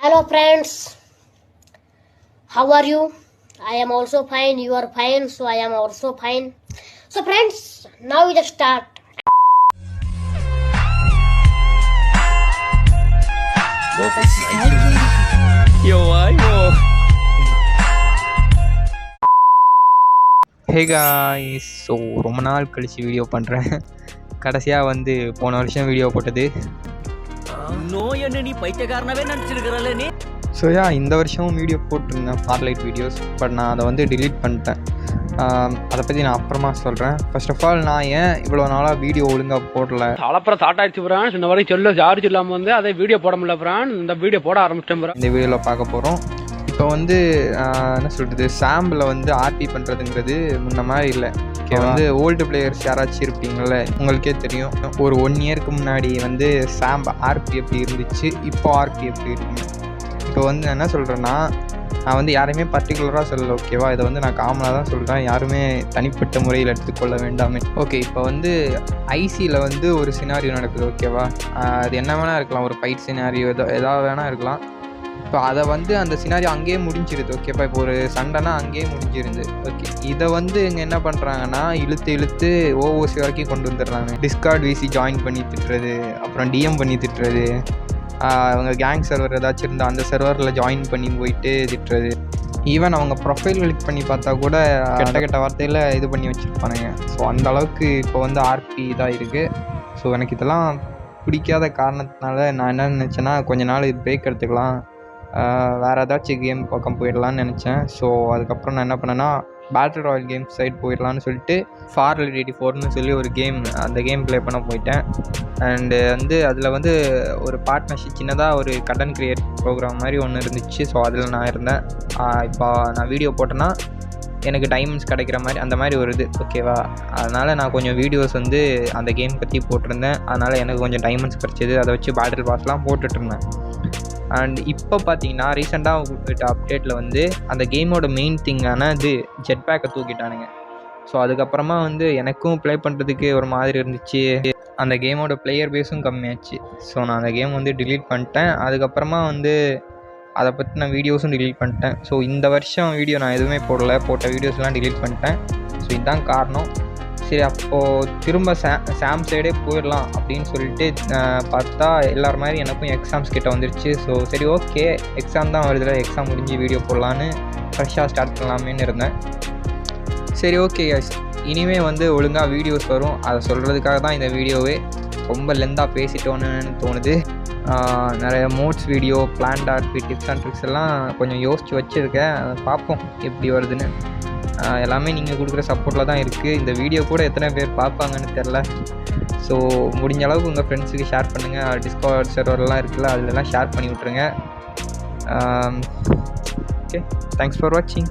Hello friends, how are you? I am also fine, you are fine, so I am also fine. So friends, now we just start. Hey guys, so ரொம்ப நாள் கழிச்சு video பண்ணுறேன். கடைசியாக வந்து போன வருஷம் video போட்டது. நீ பைத்தியக்காரனாவே நினச்சிருக்கிறல்ல நீ. ஸோ இந்த வருஷமும் வீடியோ போட்டிருந்தேன், ஹார்லைட் வீடியோஸ். பட் நான் அதை வந்து டிலீட் பண்ணிட்டேன். அதை பற்றி நான் அப்புறமா சொல்கிறேன். ஃபர்ஸ்ட் ஆஃப் ஆல், நான் ஏன் இவ்வளோ நாளாக வீடியோ ஒழுங்காக போடல, அப்புறம் ஸ்டார்ட் ஆயிடுச்சு பிரான். இந்த வரைக்கும் சொல்ல சார்ஜ் இல்லாமல் வந்து அதே வீடியோ போட முடியல பிரான். இந்த வீடியோ போட ஆரம்பிச்சிட்டேன் பிரான். இந்த வீடியோவில் பார்க்க போகிறோம். இப்போ வந்து என்ன சொல்கிறது, சாம்பில் வந்து ஆர்பி பண்ணுறதுங்கிறது முன்ன மாதிரி இல்லை. வந்து ஓல்டு பிளேயர்ஸ் யாராச்சும் இருப்பீங்கள்ல, உங்களுக்கே தெரியும். ஒரு 1 இயருக்கு முன்னாடி வந்து சாம்ப் ஆர்பி எப்படி இருந்துச்சு, இப்போ ஆர்பி எப்படி இருக்குங்க. இப்போ வந்து என்ன சொல்கிறேன்னா, நான் வந்து யாரையுமே பர்டிகுலராக சொல்லலை, ஓகேவா? இதை வந்து நான் காமனாக தான் சொல்கிறேன், யாருமே தனிப்பட்ட முறையில் எடுத்துக்கொள்ள வேண்டாமே. ஓகே, இப்போ வந்து ஐசியில் வந்து ஒரு சினாரியோ நடக்குது, ஓகேவா? அது என்ன வேணால் இருக்கலாம், ஒரு ஃபைட் சினாரியோ, எதாவது வேணால் இருக்கலாம். இப்போ அதை வந்து அந்த சினாரியோ அங்கேயே முடிஞ்சிருது, ஓகேப்பா? இப்போ ஒரு சண்டைனா அங்கேயே முடிஞ்சிருந்து. ஓகே, இதை வந்து இங்கே என்ன பண்ணுறாங்கன்னா, இழுத்து ஓஓசி வரைக்கும் கொண்டு வந்துடுறாங்க. டிஸ்கார்ட் விசி ஜாயின் பண்ணி திட்டுறது, அப்புறம் டிஎம் பண்ணி திட்டுறது, அவங்க கேங் சர்வர் ஏதாச்சும் இருந்தால் அந்த சர்வரில் ஜாயின் பண்ணி போயிட்டு திட்டுறது. ஈவன் அவங்க ப்ரொஃபைல் கிளிக் பண்ணி பார்த்தா கூட கெட்ட வார்த்தையில் இது பண்ணி வச்சுருப்பானுங்க. ஸோ அந்த அளவுக்கு இப்போ வந்து ஆர்பி இதாக இருக்குது. ஸோ எனக்கு இதெல்லாம் பிடிக்காத காரணத்தினால நான் என்ன நினச்சேன்னா, கொஞ்ச நாள் பிரேக் எடுத்துக்கலாம், வேறு ஏதாச்சும் கேம் பக்கம் போயிடலான்னு நினச்சேன். ஸோ அதுக்கப்புறம் நான் என்ன பண்ணேன்னா, பேட்டில் ராயல் கேம் சைட் போயிடலான்னு சொல்லிட்டு ஃபார்லைட் 84ன்னு சொல்லி ஒரு கேம், அந்த கேம் ப்ளே பண்ண போயிட்டேன். அண்டு வந்து அதில் வந்து ஒரு பார்ட்னர்ஷிப், சின்னதாக ஒரு கண்டென்ட் கிரியேட் ப்ரோக்ராம் மாதிரி ஒன்று இருந்துச்சு. ஸோ அதில் நான் இருந்தேன். இப்போ நான் வீடியோ போட்டேன்னா எனக்கு டைமண்ட்ஸ் கிடைக்கிற மாதிரி அந்த மாதிரி ஒரு இது, ஓகேவா? அதனால் நான் கொஞ்சம் வீடியோஸ் வந்து அந்த கேம் பற்றி போட்டிருந்தேன். அதனால் எனக்கு கொஞ்சம் டைமண்ட்ஸ் கிடச்சிது. அதை வச்சு பேட்டில் பாஸ்லாம் போட்டுட்ருந்தேன். அண்ட் இப்போ பார்த்தீங்கன்னா, ரீசெண்டாக உங்கள்கிட்ட அப்டேட்டில் வந்து அந்த கேமோட மெயின் திங்கான இது ஜெட் பேக்கை தூக்கிட்டானுங்க. ஸோ அதுக்கப்புறமா வந்து எனக்கும் ப்ளே பண்ணுறதுக்கு ஒரு மாதிரி இருந்துச்சு. அந்த கேமோட பிளேயர் பேஸும் கம்மியாச்சு. ஸோ நான் அந்த கேம் வந்து டிலீட் பண்ணிட்டேன். அதுக்கப்புறமா வந்து அதை பற்றி நான் வீடியோஸும் டிலீட் பண்ணிட்டேன். ஸோ இந்த வருஷம் வீடியோ நான் எதுவுமே போடலை, போட்ட வீடியோஸ்லாம் டிலீட் பண்ணிட்டேன். ஸோ இதுதான் காரணம். சரி, அப்போது திரும்ப சாம் சைடே போயிடலாம் அப்படின்னு சொல்லிட்டு பார்த்தா, எல்லார் மாதிரி எனக்கும் எக்ஸாம்ஸ் கிட்ட வந்துருச்சு. ஸோ சரி, ஓகே, எக்ஸாம் தான் வருதுல, எக்ஸாம் முடிஞ்சு வீடியோ போடலான்னு ஃப்ரெஷ்ஷாக ஸ்டார்ட் பண்ணலாமேன்னு இருந்தேன். சரி, ஓகே, இனிமேல் வந்து ஒழுங்காக வீடியோஸ் வரும், அதை சொல்கிறதுக்காக தான் இந்த வீடியோவே. ரொம்ப லெந்தாக பேசிட்டோன்னு தோணுது. நிறைய mods video, plant RP, tips and tricks எல்லாம் கொஞ்சம் யோசித்து வச்சுருக்கேன். பார்ப்போம் எப்படி வருதுன்னு. எல்லாமே நீங்கள் கொடுக்குற சப்போர்ட்டில் தான் இருக்குது. இந்த வீடியோ கூட எத்தனை பேர் பார்ப்பாங்கன்னு தெரில. ஸோ முடிஞ்ச அளவுக்கு உங்கள் ஃப்ரெண்ட்ஸுக்கு ஷேர் பண்ணுங்கள். டிஸ்கார்ட் சர்வர்லாம் இருக்குல்ல, அதிலெல்லாம் ஷேர் பண்ணி விட்ருங்க. ஓகே, தேங்க்ஸ் ஃபார் வாட்சிங்.